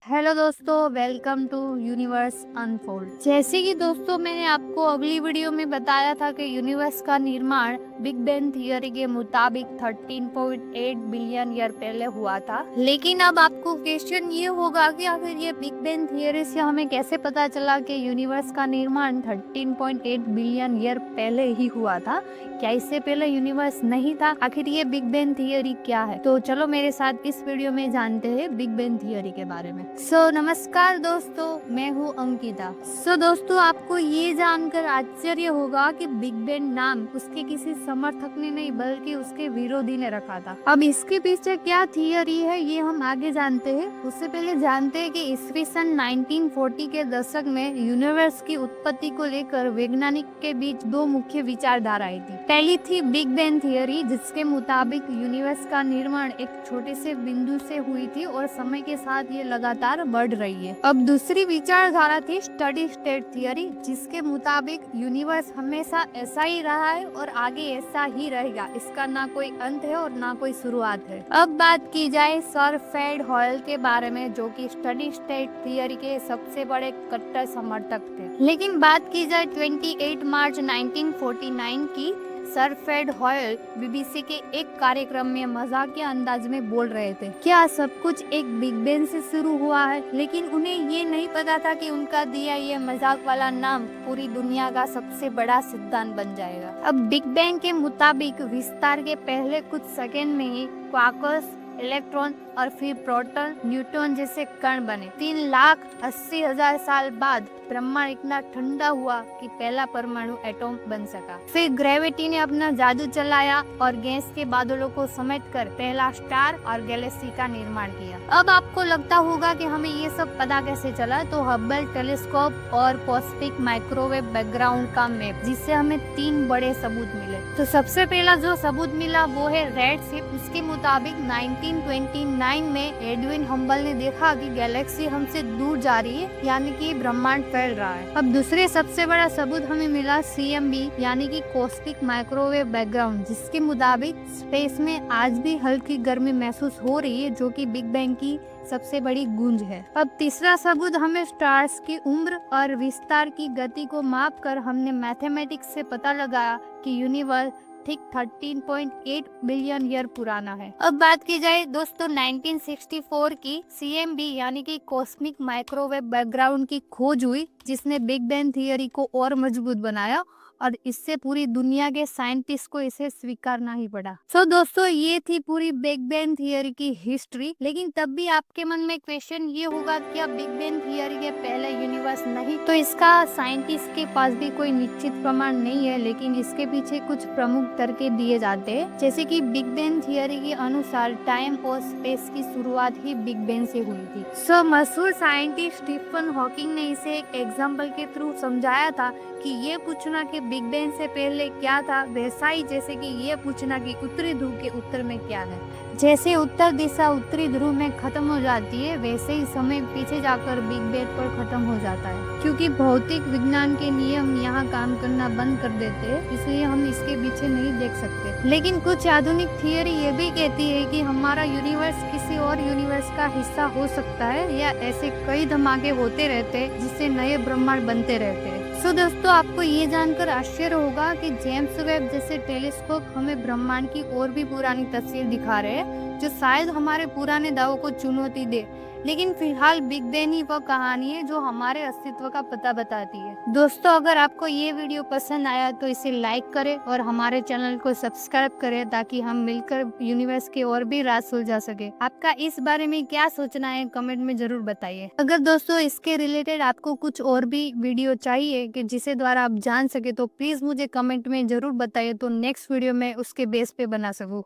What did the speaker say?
Hello दोस्तों, welcome to universe unfold. जैसे कि दोस्तों मैंने आपको अगली वीडियो में बताया था कि यूनिवर्स का निर्माण बिग बैंग थियरी के मुताबिक 13.8 बिलियन ईयर पहले हुआ था। लेकिन अब आपको क्वेश्चन ये होगा कि आखिर ये बिग बैंग थियरी से हमें कैसे पता चला कि यूनिवर्स का निर्माण 13.8 बिलियन ईयर पहले ही हुआ था। क्या इससे पहले यूनिवर्स नहीं था? आखिर ये बिग बैंग थियरी क्या है? तो चलो मेरे साथ इस वीडियो में जानते हैं बिग बैंग थियरी के बारे में। नमस्कार दोस्तों, मैं हूँ अंकिता। दोस्तों, आपको ये जानकर आश्चर्य होगा कि बिग बैंग नाम उसके किसी समर्थक ने नहीं बल्कि उसके विरोधी ने रखा था। अब इसके पीछे क्या थियरी है ये हम आगे जानते हैं। उससे पहले जानते हैं कि ईस्वी सन 1940 के दशक में यूनिवर्स की उत्पत्ति को लेकर वैज्ञानिक के बीच दो मुख्य विचारधाराएं थी। पहली थी बिग बैंग थियरी, जिसके मुताबिक यूनिवर्स का निर्माण एक छोटे से बिंदु से हुई थी और समय के साथ ये लगातार बढ़ रही है। अब दूसरी विचारधारा थी स्टडी स्टेट थियरी, जिसके मुताबिक यूनिवर्स हमेशा ऐसा ही रहा है और आगे ऐसा ही रहेगा। इसका ना कोई अंत है और ना कोई शुरुआत है। अब बात की जाए सर फ्रेड हॉयल के बारे में, जो कि स्टडी स्टेट थियरी के सबसे बड़े कट्टर समर्थक थे। लेकिन बात की जाए 28 मार्च 1949 की, सर फ्रेड हॉयल बीबीसी के एक कार्यक्रम में मजाकिया अंदाज में बोल रहे थे, क्या सब कुछ एक बिग बैंग से शुरू हुआ है? लेकिन उन्हें ये नहीं पता था कि उनका दिया ये मजाक वाला नाम पूरी दुनिया का सबसे बड़ा सिद्धांत बन जाएगा। अब बिग बैंग के मुताबिक विस्तार के पहले कुछ सेकंड में ही क्वार्क्स, इलेक्ट्रॉन और फिर प्रोटॉन, न्यूट्रॉन जैसे कण बने। 3,80,000 साल बाद ब्रह्मांड इतना ठंडा हुआ कि पहला परमाणु एटॉम बन सका। फिर ग्रेविटी ने अपना जादू चलाया और गैस के बादलों को समेटकर पहला स्टार और गैलेक्सी का निर्माण किया। अब आपको लगता होगा कि हमें ये सब पता कैसे चला, तो हब्बल टेलीस्कोप और कॉस्मिक माइक्रोवेव बैकग्राउंड का मैप, जिससे हमें 3 बड़े सबूत मिले। तो सबसे पहला जो सबूत मिला वो है रेड शिफ्ट। उसके मुताबिक 1929 में एडविन हम्बल ने देखा कि गैलेक्सी हमसे दूर जा रही है, यानी कि ब्रह्मांड फैल रहा है। अब दूसरे सबसे बड़ा सबूत हमें मिला CMB, यानी कि कॉस्मिक माइक्रोवेव बैकग्राउंड, जिसके मुताबिक स्पेस में आज भी हल्की गर्मी महसूस हो रही है, जो कि बिग बैंग की सबसे बड़ी गूंज है। अब तीसरा सबूत हमें स्टार्स की उम्र और विस्तार की गति को माप कर हमने मैथमेटिक्स से पता लगाया कि यूनिवर्स ठीक 13.8 बिलियन ईयर पुराना है। अब बात की जाए दोस्तों 1964 की, CMB यानी कि कॉस्मिक माइक्रोवेव बैकग्राउंड की खोज हुई, जिसने बिग बैंग थियरी को और मजबूत बनाया और इससे पूरी दुनिया के साइंटिस्ट को इसे स्वीकारना ही पड़ा। दोस्तों, ये थी पूरी बिग बैंग थियरी की हिस्ट्री। लेकिन तब भी आपके मन में क्वेश्चन ये होगा, क्या बिग बैंग थियरी के पहले यूनिवर्स नहीं? तो इसका साइंटिस्ट के पास भी कोई निश्चित प्रमाण नहीं है, लेकिन इसके पीछे कुछ प्रमुख तर्क दिए जाते हैं। जैसे कि बिग बैंग थियरी के अनुसार टाइम और स्पेस की शुरुआत ही बिग बैंग से हुई थी। मशहूर साइंटिस्ट स्टीफन हॉकिंग ने इसे एक एग्जाम्पल के थ्रू समझाया था कि ये पूछना कि बिग बैंग से पहले क्या था वैसा ही जैसे कि ये पूछना कि उत्तरी ध्रुव के उत्तर में क्या है। जैसे उत्तर दिशा उत्तरी ध्रुव में खत्म हो जाती है, वैसे ही समय पीछे जाकर बिग बैंग पर खत्म हो जाता है। क्योंकि भौतिक विज्ञान के नियम यहाँ काम करना बंद कर देते हैं, इसलिए हम इसके पीछे नहीं देख सकते। लेकिन कुछ आधुनिक थियरी ये भी कहती है कि हमारा यूनिवर्स किसी और यूनिवर्स का हिस्सा हो सकता है, या ऐसे कई धमाके होते रहते हैं जिससे नए ब्रह्मांड बनते रहते हैं। दोस्तों, आपको ये जानकर आश्चर्य होगा कि जेम्स वेब जैसे टेलीस्कोप हमें ब्रह्मांड की और भी पुरानी तस्वीर दिखा रहे हैं, जो शायद हमारे पुराने दावों को चुनौती दे। लेकिन फिलहाल बिग बैंग ही वह कहानी है जो हमारे अस्तित्व का पता बताती है। दोस्तों, अगर आपको ये वीडियो पसंद आया तो इसे लाइक करें और हमारे चैनल को सब्सक्राइब करें, ताकि हम मिलकर यूनिवर्स के और भी राज सुलझा सके। आपका इस बारे में क्या सोचना है कमेंट में जरूर बताइए। अगर दोस्तों इसके रिलेटेड आपको कुछ और भी वीडियो चाहिए कि जिसे द्वारा आप जान सके, तो प्लीज मुझे कमेंट में जरूर बताइए, तो नेक्स्ट वीडियो में उसके बेस पे बना सकूं।